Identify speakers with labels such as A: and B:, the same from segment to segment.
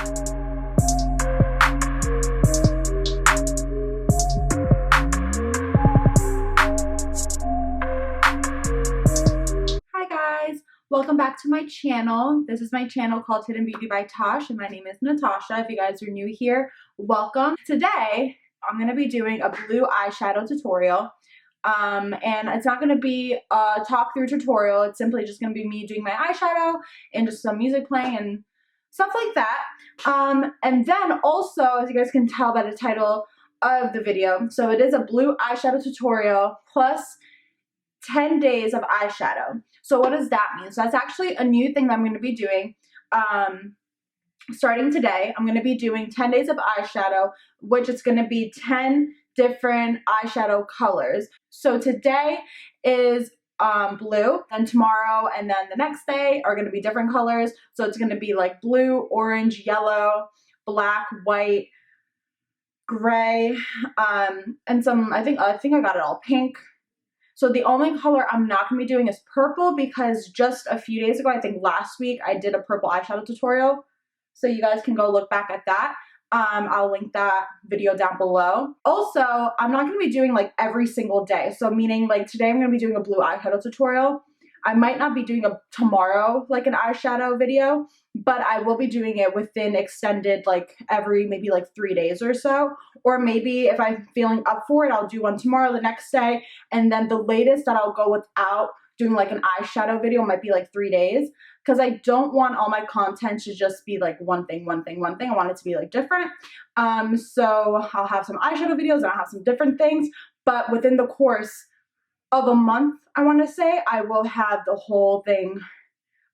A: Hi guys, welcome back to my channel. This is my channel called Hidden Beauty by Tosh, and my name is Natasha. If you guys are new here, welcome. Today, I'm going to be doing a blue eyeshadow tutorial. And it's not going to be a talk through tutorial. It's simply just going to be me doing my eyeshadow and just some music playing and stuff like that. And then also, as you guys can tell by the title of the video, so it is a blue eyeshadow tutorial plus 10 days of eyeshadow. So what does that mean? So that's actually a new thing that I'm going to be doing. Starting today, I'm going to be doing 10 days of eyeshadow, which is going to be 10 different eyeshadow colors. So today is blue, and tomorrow and then the next day are going to be different colors. So it's going to be like blue, orange, yellow, black, white, gray, and some, I think I got it all, pink. So the only color I'm not going to be doing is purple, because just a few days ago, I think last week, I did a purple eyeshadow tutorial. So you guys can go look back at that. I'll link that video down below. Also, I'm not going to be doing like every single day. So meaning like today I'm going to be doing a blue eyeshadow tutorial. I might not be doing a tomorrow like an eyeshadow video, but I will be doing it within extended like every maybe like 3 days or so. Or maybe if I'm feeling up for it, I'll do one tomorrow, the next day. And then the latest that I'll go without doing like an eyeshadow video might be like 3 days. Because I don't want all my content to just be like one thing. I want it to be like different. So I'll have some eyeshadow videos and I'll have some different things. But within the course of a month, I want to say, I will have the whole thing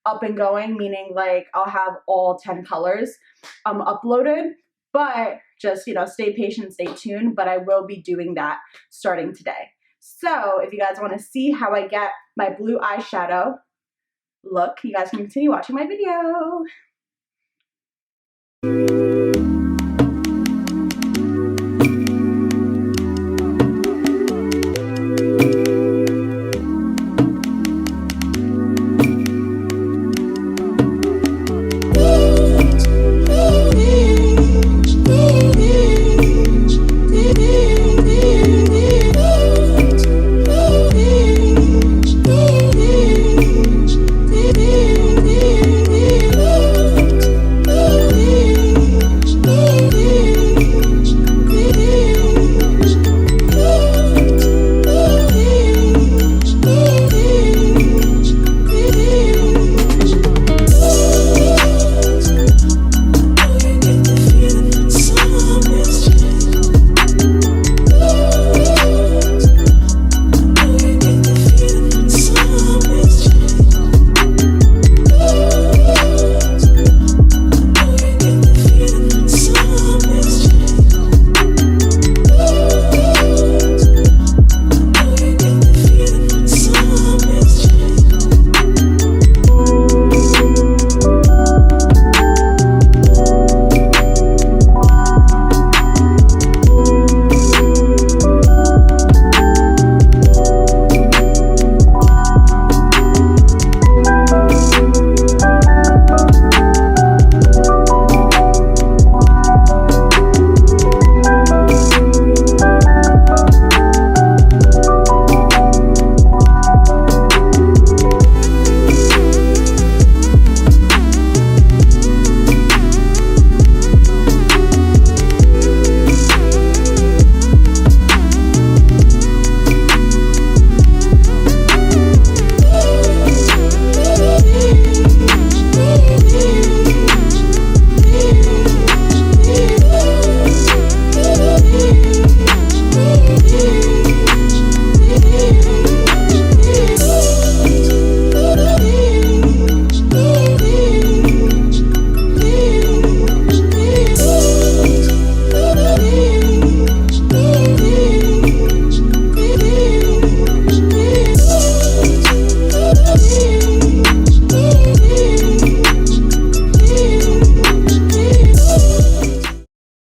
A: up and going, meaning like I'll have all 10 colors uploaded. But just, you know, stay patient, stay tuned. But I will be doing that starting today. So if you guys want to see how I get my blue eyeshadow look, you guys can continue watching my video.